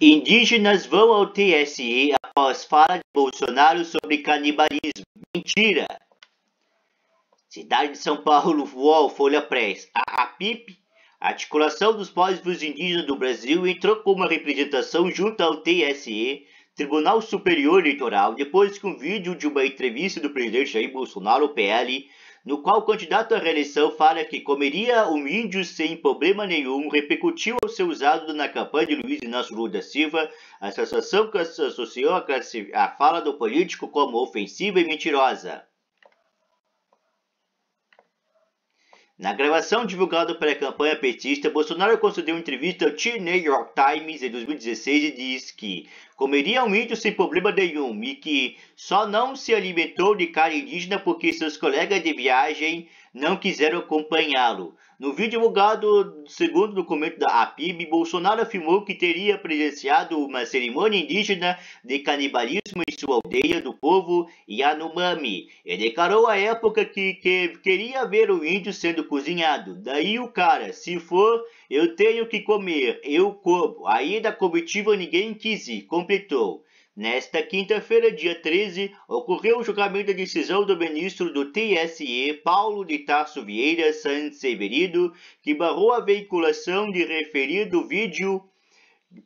Indígenas vão ao TSE após fala de Bolsonaro sobre canibalismo. Mentira! Cidade de São Paulo, UOL, Folha Press. A APIP, a Articulação dos Povos Indígenas do Brasil, entrou com uma representação junto ao TSE, Tribunal Superior Eleitoral, depois que um vídeo de uma entrevista do presidente Jair Bolsonaro, PL, no qual o candidato à reeleição fala que comeria um índio sem problema nenhum, repercutiu ao ser usado na campanha de Luiz Inácio Lula da Silva. A associação que associou a fala do político como ofensiva e mentirosa. Na gravação divulgada pela campanha petista, Bolsonaro concedeu entrevista ao The New York Times em 2016 e disse que comeria um índio sem problema nenhum e que só não se alimentou de carne indígena porque seus colegas de viagem não quiseram acompanhá-lo. No vídeo divulgado, segundo o documento da APIB, Bolsonaro afirmou que teria presenciado uma cerimônia indígena de canibalismo em sua aldeia do povo Yanomami. Ele declarou à época que queria ver o índio sendo cozinhado. Daí o cara, se for, eu tenho que comer, eu como. Aí da comitiva ninguém quis ir, completou. Nesta quinta-feira, dia 13, ocorreu o julgamento da decisão do ministro do TSE, Paulo de Tarso Vieira Sanseverino, que barrou a veiculação de referido vídeo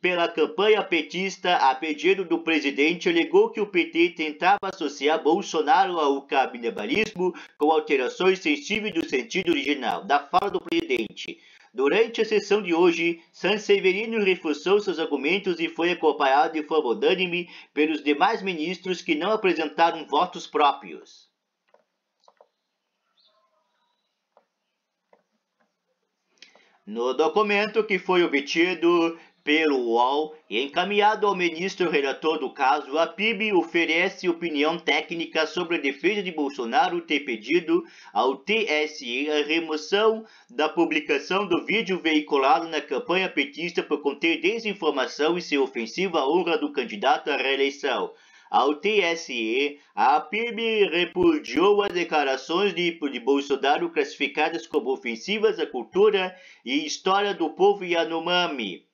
pela campanha petista a pedido do presidente. Alegou que o PT tentava associar Bolsonaro ao canibalismo com alterações sensíveis do sentido original da fala do presidente. Durante a sessão de hoje, Sanseverino reforçou seus argumentos e foi acompanhado de forma unânime pelos demais ministros que não apresentaram votos próprios. No documento que foi obtido pelo UOL e encaminhado ao ministro relator do caso, a PIB oferece opinião técnica sobre a defesa de Bolsonaro ter pedido ao TSE a remoção da publicação do vídeo veiculado na campanha petista por conter desinformação e ser ofensiva à honra do candidato à reeleição. Ao TSE, a PIB repudiou as declarações de Bolsonaro classificadas como ofensivas à cultura e história do povo Yanomami,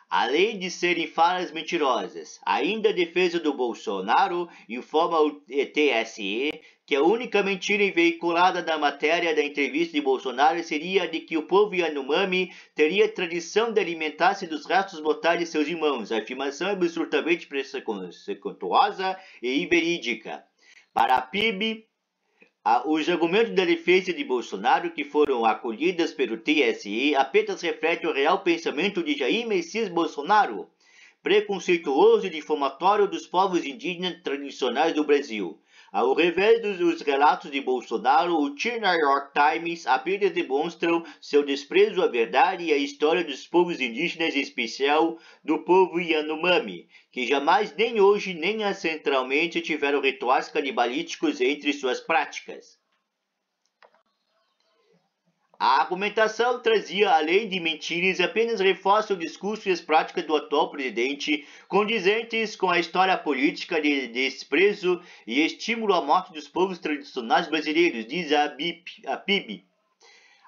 além de serem falas mentirosas. Ainda a defesa do Bolsonaro informa ao TSE que a única mentira veiculada na matéria da entrevista de Bolsonaro seria a de que o povo Yanomami teria tradição de alimentar-se dos restos mortais de seus irmãos. A afirmação é absolutamente preconceituosa e inverídica. Para a PIB, os argumentos da defesa de Bolsonaro que foram acolhidos pelo TSE apenas refletem o real pensamento de Jair Messias Bolsonaro, preconceituoso e difamatório dos povos indígenas tradicionais do Brasil. Ao revés dos relatos de Bolsonaro, o The New York Times apenas demonstram seu desprezo à verdade e à história dos povos indígenas, em especial do povo Yanomami, que jamais, nem hoje, nem ancestralmente tiveram rituais canibalísticos entre suas práticas. A argumentação trazia, além de mentiras, apenas reforça o discurso e as práticas do atual presidente, condizentes com a história política de desprezo e estímulo à morte dos povos tradicionais brasileiros, diz a PIB.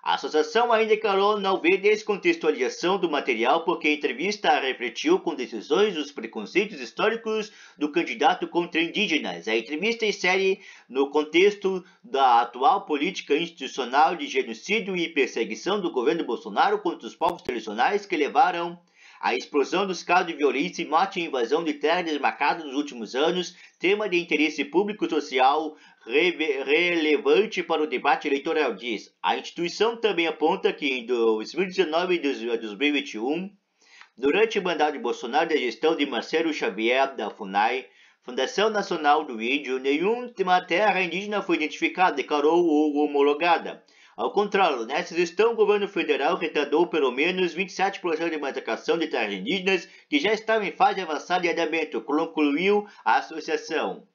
A associação ainda declarou não ver descontextualização do material porque a entrevista refletiu com decisões os preconceitos históricos do candidato contra indígenas. A entrevista insere no contexto da atual política institucional de genocídio e perseguição do governo Bolsonaro contra os povos tradicionais que levaram a explosão dos casos de violência e morte e invasão de terras desmarcadas nos últimos anos, tema de interesse público social relevante para o debate eleitoral, diz. A instituição também aponta que em 2019 e 2021, durante o mandato de Bolsonaro da gestão de Marcelo Xavier da FUNAI, Fundação Nacional do Índio, nenhuma terra indígena foi identificada, declarou ou homologada. Ao contrário, nessa gestão, o governo federal retardou pelo menos 27 processos de marcação de terras indígenas que já estavam em fase avançada de andamento, concluiu a associação.